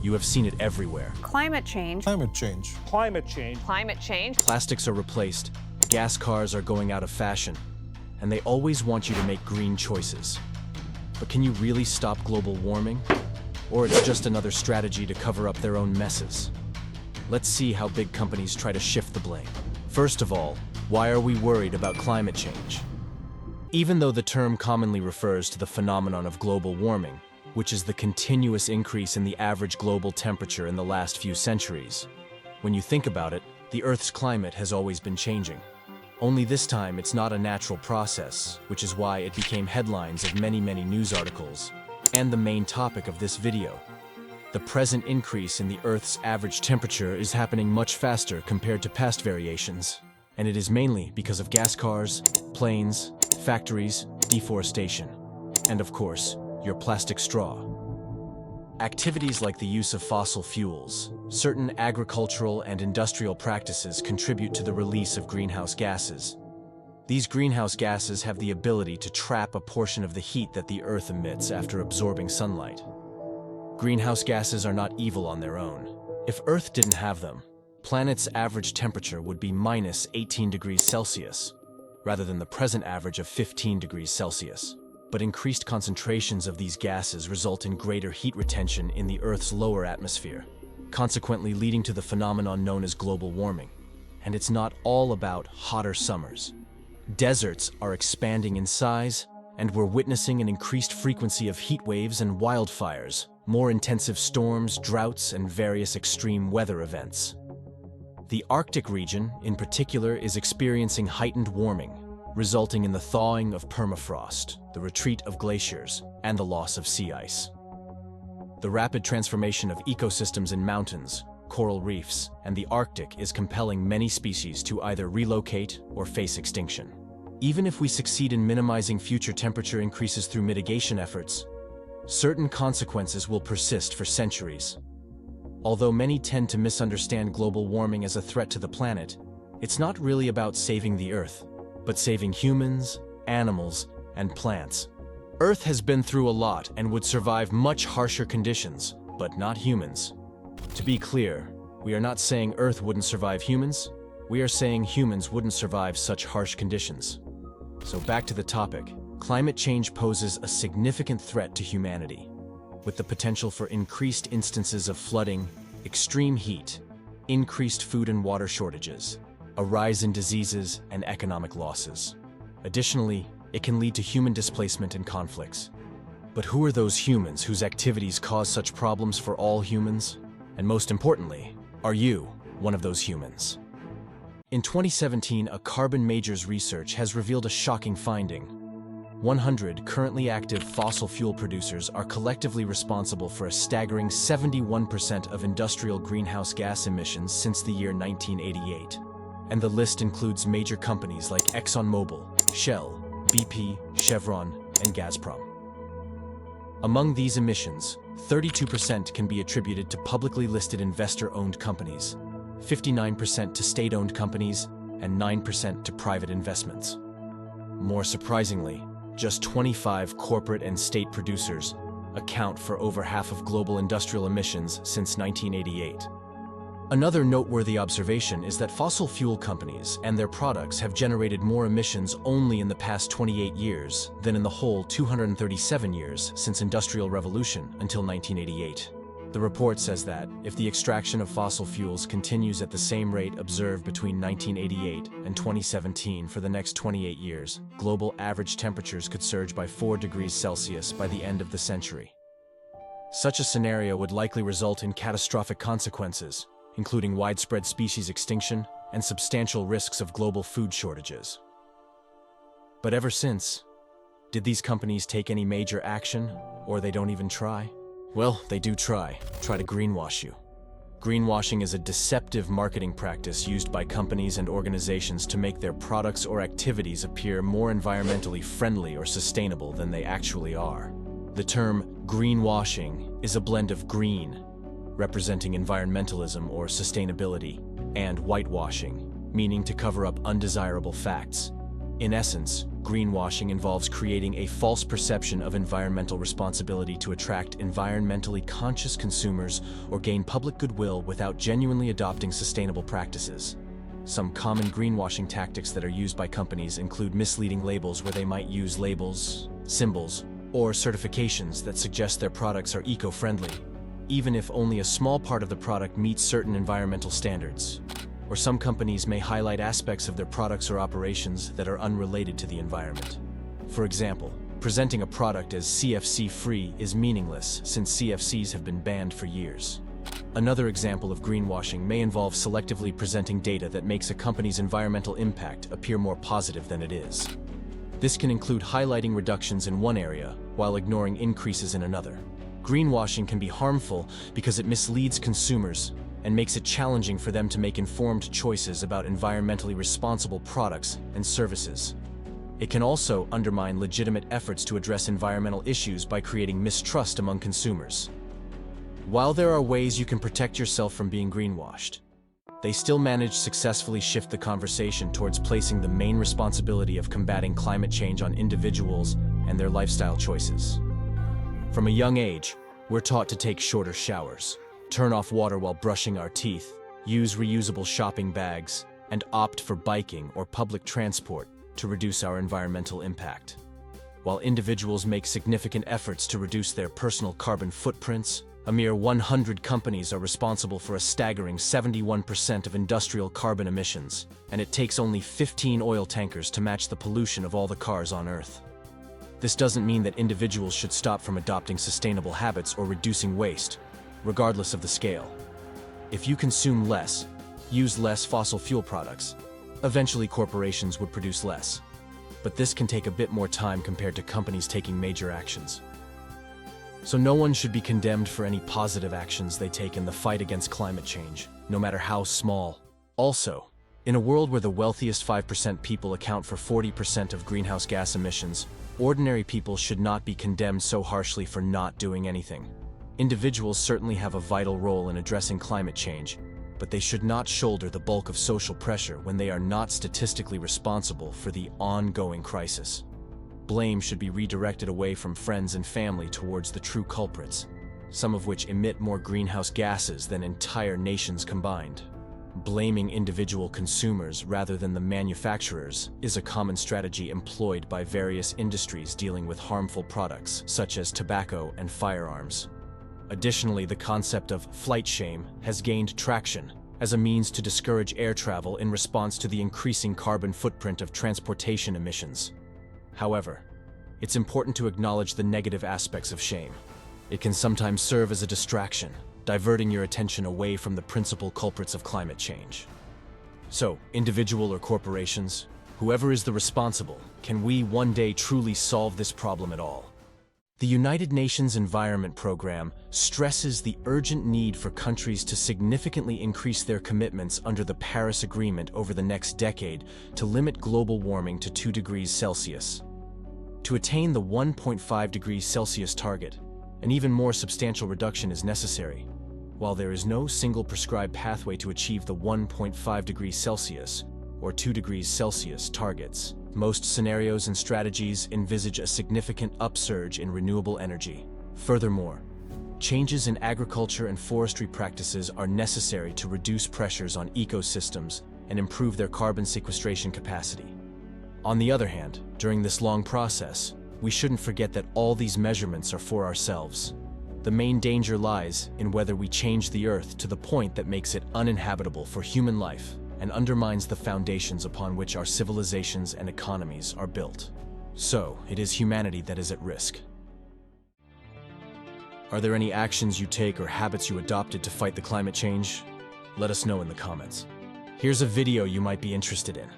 You have seen it everywhere. Climate change. Climate change. Climate change. Climate change. Plastics are replaced, gas cars are going out of fashion, and they always want you to make green choices. But can you really stop global warming? Or it's just another strategy to cover up their own messes? Let's see how big companies try to shift the blame. First of all, why are we worried about climate change? Even though the term commonly refers to the phenomenon of global warming, which is the continuous increase in the average global temperature in the last few centuries, when you think about it, the Earth's climate has always been changing. Only this time it's not a natural process, which is why it became headlines of many news articles, and the main topic of this video. The present increase in the Earth's average temperature is happening much faster compared to past variations, and it is mainly because of gas cars, planes, factories, deforestation, and of course, your plastic straw. Activities like the use of fossil fuels, certain agricultural and industrial practices contribute to the release of greenhouse gases. These greenhouse gases have the ability to trap a portion of the heat that the Earth emits after absorbing sunlight. Greenhouse gases are not evil on their own. If Earth didn't have them, planet's average temperature would be minus 18 degrees Celsius, rather than the present average of 15 degrees Celsius. But increased concentrations of these gases result in greater heat retention in the Earth's lower atmosphere, consequently leading to the phenomenon known as global warming. And it's not all about hotter summers. Deserts are expanding in size, and we're witnessing an increased frequency of heat waves and wildfires, more intensive storms, droughts, and various extreme weather events. The Arctic region, in particular, is experiencing heightened warming, resulting in the thawing of permafrost, the retreat of glaciers, and the loss of sea ice. The rapid transformation of ecosystems in mountains, coral reefs, and the Arctic is compelling many species to either relocate or face extinction. Even if we succeed in minimizing future temperature increases through mitigation efforts, certain consequences will persist for centuries. Although many tend to misunderstand global warming as a threat to the planet, it's not really about saving the Earth, but saving humans, animals, and plants. Earth has been through a lot and would survive much harsher conditions, but not humans. To be clear, we are not saying Earth wouldn't survive humans, we are saying humans wouldn't survive such harsh conditions. So back to the topic. Climate change poses a significant threat to humanity, with the potential for increased instances of flooding, extreme heat, increased food and water shortages, a rise in diseases, and economic losses. Additionally, it can lead to human displacement and conflicts. But who are those humans whose activities cause such problems for all humans? And most importantly, are you one of those humans? In 2017, a Carbon Majors research has revealed a shocking finding. 100 currently active fossil fuel producers are collectively responsible for a staggering 71% of industrial greenhouse gas emissions since the year 1988. And the list includes major companies like ExxonMobil, Shell, BP, Chevron, and Gazprom. Among these emissions, 32% can be attributed to publicly listed investor-owned companies, 59% to state-owned companies, and 9% to private investments. More surprisingly, just 25 corporate and state producers account for over half of global industrial emissions since 1988. Another noteworthy observation is that fossil fuel companies and their products have generated more emissions only in the past 28 years than in the whole 237 years since Industrial Revolution until 1988. The report says that if the extraction of fossil fuels continues at the same rate observed between 1988 and 2017 for the next 28 years, global average temperatures could surge by 4 degrees Celsius by the end of the century. Such a scenario would likely result in catastrophic consequences, including widespread species extinction and substantial risks of global food shortages. But ever since, did these companies take any major action, or they don't even try? Well, they do try to greenwash you. Greenwashing is a deceptive marketing practice used by companies and organizations to make their products or activities appear more environmentally friendly or sustainable than they actually are. The term greenwashing is a blend of green, representing environmentalism or sustainability, and whitewashing, meaning to cover up undesirable facts. In essence, Greenwashing involves creating a false perception of environmental responsibility to attract environmentally conscious consumers or gain public goodwill without genuinely adopting sustainable practices. Some common greenwashing tactics that are used by companies include misleading labels where they might use labels, symbols, or certifications that suggest their products are eco-friendly, even if only a small part of the product meets certain environmental standards. Or some companies may highlight aspects of their products or operations that are unrelated to the environment. For example, presenting a product as CFC-free is meaningless since CFCs have been banned for years. Another example of greenwashing may involve selectively presenting data that makes a company's environmental impact appear more positive than it is. This can include highlighting reductions in one area while ignoring increases in another. Greenwashing can be harmful because it misleads consumers and makes it challenging for them to make informed choices about environmentally responsible products and services. It can also undermine legitimate efforts to address environmental issues by creating mistrust among consumers. While there are ways you can protect yourself from being greenwashed, they still manage successfully shift the conversation towards placing the main responsibility of combating climate change on individuals and their lifestyle choices. From a young age, we're taught to take shorter showers, turn off water while brushing our teeth, use reusable shopping bags, and opt for biking or public transport to reduce our environmental impact. While individuals make significant efforts to reduce their personal carbon footprints, a mere 100 companies are responsible for a staggering 71% of industrial carbon emissions, and it takes only 15 oil tankers to match the pollution of all the cars on Earth. This doesn't mean that individuals should stop from adopting sustainable habits or reducing waste, regardless of the scale. If you consume less, use less fossil fuel products, eventually corporations would produce less. But this can take a bit more time compared to companies taking major actions. So no one should be condemned for any positive actions they take in the fight against climate change, no matter how small. Also, in a world where the wealthiest 5% people account for 40% of greenhouse gas emissions, ordinary people should not be condemned so harshly for not doing anything. Individuals certainly have a vital role in addressing climate change, but they should not shoulder the bulk of social pressure when they are not statistically responsible for the ongoing crisis. Blame should be redirected away from friends and family towards the true culprits, some of which emit more greenhouse gases than entire nations combined. Blaming individual consumers rather than the manufacturers is a common strategy employed by various industries dealing with harmful products, such as tobacco and firearms. Additionally, the concept of flight shame has gained traction as a means to discourage air travel in response to the increasing carbon footprint of transportation emissions. However, it's important to acknowledge the negative aspects of shame. It can sometimes serve as a distraction, diverting your attention away from the principal culprits of climate change. So, individual or corporations, whoever is the responsible, can we one day truly solve this problem at all? The United Nations Environment Program stresses the urgent need for countries to significantly increase their commitments under the Paris Agreement over the next decade to limit global warming to 2 degrees Celsius. To attain the 1.5 degrees Celsius target, an even more substantial reduction is necessary. While there is no single prescribed pathway to achieve the 1.5 degrees Celsius or 2 degrees Celsius targets, most scenarios and strategies envisage a significant upsurge in renewable energy. Furthermore, changes in agriculture and forestry practices are necessary to reduce pressures on ecosystems and improve their carbon sequestration capacity. On the other hand, during this long process, we shouldn't forget that all these measurements are for ourselves. The main danger lies in whether we change the Earth to the point that makes it uninhabitable for human life and undermines the foundations upon which our civilizations and economies are built. So, it is humanity that is at risk. Are there any actions you take or habits you adopted to fight the climate change? Let us know in the comments. Here's a video you might be interested in.